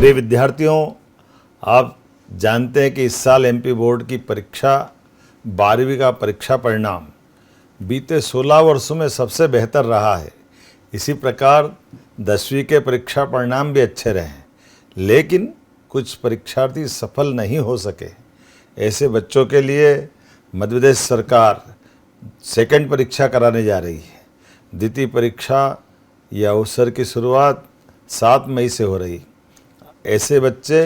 प्रिय विद्यार्थियों, आप जानते हैं कि इस साल एमपी बोर्ड की परीक्षा 12वीं का परीक्षा परिणाम बीते 16 वर्षों में सबसे बेहतर रहा है। इसी प्रकार 10वीं के परीक्षा परिणाम भी अच्छे रहे, लेकिन कुछ परीक्षार्थी सफल नहीं हो सके। ऐसे बच्चों के लिए मध्य प्रदेश सरकार सेकंड परीक्षा कराने जा रही है। द्वितीय परीक्षा या अवसर की शुरुआत 7 मई से हो रही। ऐसे बच्चे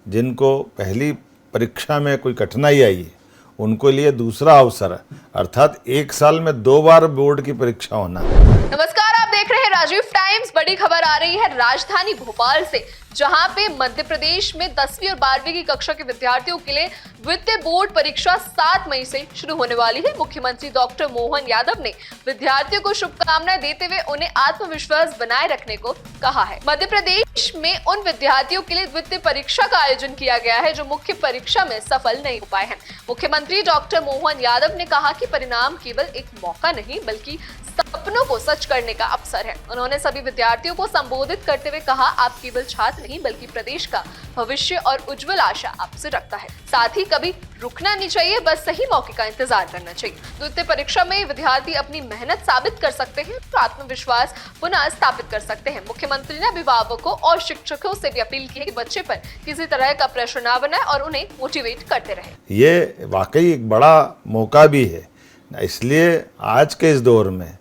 जिनको पहली परीक्षा में कोई कठिनाई आई है, उनको लिए दूसरा अवसर अर्थात 1 साल में 2 बार बोर्ड की परीक्षा होना। नमस्कार, आप देख रहे हैं राजीव टाइम्स। बड़ी खबर आ रही है राजधानी भोपाल से, जहां पे मध्य प्रदेश में 10वीं और 12वीं की कक्षा के विद्यार्थियों के लिए द्वितीय बोर्ड परीक्षा 7 मई से शुरू होने वाली है। मुख्यमंत्री डॉक्टर मोहन यादव ने विद्यार्थियों को शुभकामनाएं देते हुए उन्हें आत्मविश्वास बनाए रखने को कहा है। मध्य प्रदेश में उन विद्यार्थियों के लिए द्वितीय परीक्षा का आयोजन किया गया है जो मुख्य परीक्षा में सफल नहीं हो पाए हैं। मुख्यमंत्री डॉक्टर मोहन यादव ने कहा कि परिणाम केवल एक मौका नहीं बल्कि सपनों को सच करने का अवसर है। उन्होंने सभी विद्यार्थियों को संबोधित करते हुए कहा, आप केवल छात्र नहीं बल्कि प्रदेश का भविष्य और उज्जवल आशा आपसे रखता है। साथ ही कभी रुकना नहीं चाहिए, बस सही मौके का इंतजार करना चाहिए। द्वितीय परीक्षा में विद्यार्थी अपनी मेहनत साबित कर सकते हैं तो आत्मविश्वास पुनः स्थापित कर सकते हैं। मुख्यमंत्री ने अभिभावकों और शिक्षकों से भी अपील की है कि बच्चे पर किसी तरह का प्रेशर न बनाए और उन्हें मोटिवेट करते रहे। ये वाकई एक बड़ा मौका भी है, इसलिए आज के इस दौर में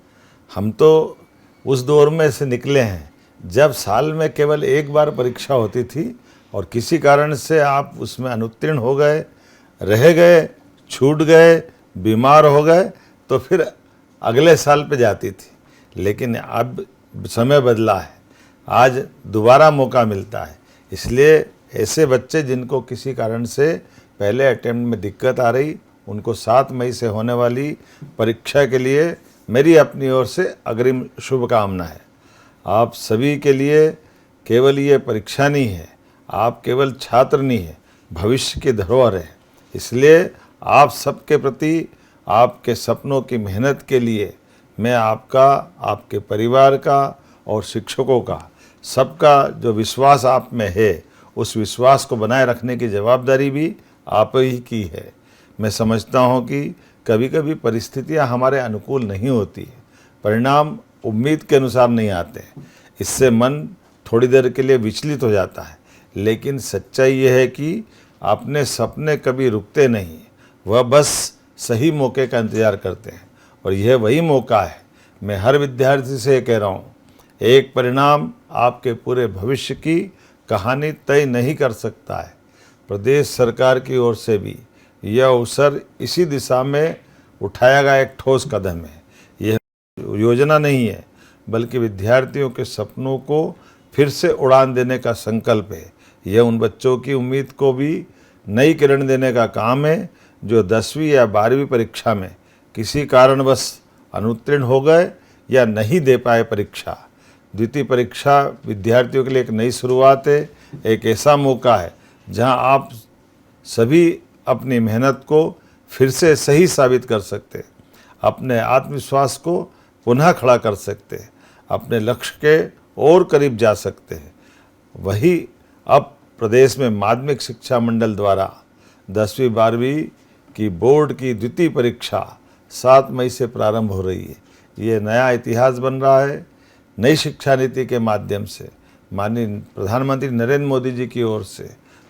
हम तो उस दौर में से निकले हैं जब साल में केवल 1 बार परीक्षा होती थी और किसी कारण से आप उसमें अनुत्तीर्ण हो गए, रह गए, छूट गए, बीमार हो गए तो फिर अगले साल पे जाती थी। लेकिन अब समय बदला है, आज दोबारा मौका मिलता है। इसलिए ऐसे बच्चे जिनको किसी कारण से पहले अटेम्प्ट में दिक्कत आ रही, उनको 7 मई से होने वाली परीक्षा के लिए मेरी अपनी ओर से अग्रिम शुभकामना है। आप सभी के लिए केवल ये परीक्षा नहीं है, आप केवल छात्र नहीं है, भविष्य की धरोहर है। इसलिए आप सबके प्रति आपके सपनों की मेहनत के लिए मैं आपका, आपके परिवार का और शिक्षकों का, सबका जो विश्वास आप में है, उस विश्वास को बनाए रखने की जवाबदारी भी आप ही की है। मैं समझता हूँ कि कभी कभी परिस्थितियाँ हमारे अनुकूल नहीं होती है, परिणाम उम्मीद के अनुसार नहीं आते, इससे मन थोड़ी देर के लिए विचलित हो जाता है। लेकिन सच्चाई ये है कि अपने सपने कभी रुकते नहीं, वह बस सही मौके का इंतज़ार करते हैं और यह वही मौका है। मैं हर विद्यार्थी से कह रहा हूँ, एक परिणाम आपके पूरे भविष्य की कहानी तय नहीं कर सकता है। प्रदेश सरकार की ओर से भी यह अवसर इसी दिशा में उठाया गया एक ठोस कदम है। यह योजना नहीं है बल्कि विद्यार्थियों के सपनों को फिर से उड़ान देने का संकल्प है। यह उन बच्चों की उम्मीद को भी नई किरण देने का काम है जो 10वीं या 12वीं परीक्षा में किसी कारणवश अनुत्तीर्ण हो गए या नहीं दे पाए परीक्षा। द्वितीय परीक्षा विद्यार्थियों के लिए एक नई शुरुआत है, एक ऐसा मौका है जहां आप सभी अपनी मेहनत को फिर से सही साबित कर सकते हैं, अपने आत्मविश्वास को पुनः खड़ा कर सकते हैं, अपने लक्ष्य के और करीब जा सकते हैं। वही अब प्रदेश में माध्यमिक शिक्षा मंडल द्वारा 10वीं 12वीं की बोर्ड की द्वितीय परीक्षा 7 मई से प्रारंभ हो रही है। ये नया इतिहास बन रहा है। नई शिक्षा नीति के माध्यम से माननीय प्रधानमंत्री नरेंद्र मोदी जी की ओर से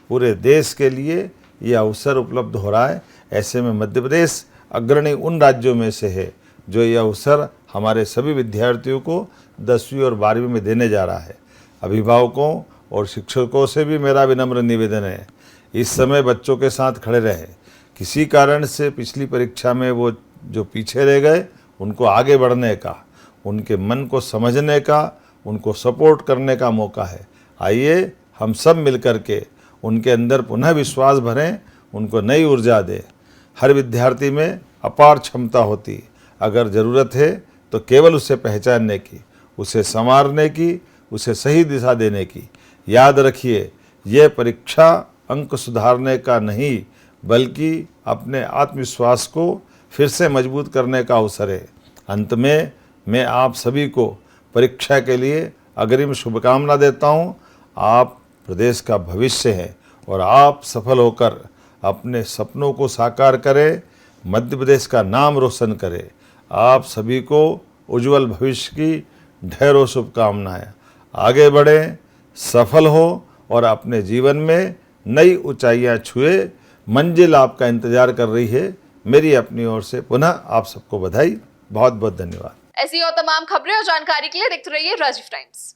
पूरे देश के लिए ये अवसर उपलब्ध हो रहा है। ऐसे में मध्य प्रदेश अग्रणी उन राज्यों में से है जो ये अवसर हमारे सभी विद्यार्थियों को 10वीं और 12वीं में देने जा रहा है। अभिभावकों और शिक्षकों से भी मेरा विनम्र निवेदन है, इस समय बच्चों के साथ खड़े रहे। किसी कारण से पिछली परीक्षा में वो जो पीछे रह गए, उनको आगे बढ़ने का, उनके मन को समझने का, उनको सपोर्ट करने का मौका है। आइए हम सब मिलकर के उनके अंदर पुनः विश्वास भरें, उनको नई ऊर्जा दें। हर विद्यार्थी में अपार क्षमता होती है, अगर ज़रूरत है तो केवल उसे पहचानने की, उसे संवारने की, उसे सही दिशा देने की। याद रखिए, यह परीक्षा अंक सुधारने का नहीं बल्कि अपने आत्मविश्वास को फिर से मजबूत करने का अवसर है। अंत में मैं आप सभी को परीक्षा के लिए अग्रिम शुभकामना देता हूँ। आप प्रदेश का भविष्य हैं और आप सफल होकर अपने सपनों को साकार करें, मध्य प्रदेश का नाम रोशन करें। आप सभी को उज्जवल भविष्य की ढेरों शुभकामनाएं। आगे बढ़ें, सफल हो और अपने जीवन में नई ऊंचाइयां छुए। मंजिल आपका इंतजार कर रही है। मेरी अपनी ओर से पुनः आप सबको बधाई। बहुत बहुत धन्यवाद। ऐसी और तमाम खबरें और जानकारी के लिए देखते रहिए राजीव टाइम्स।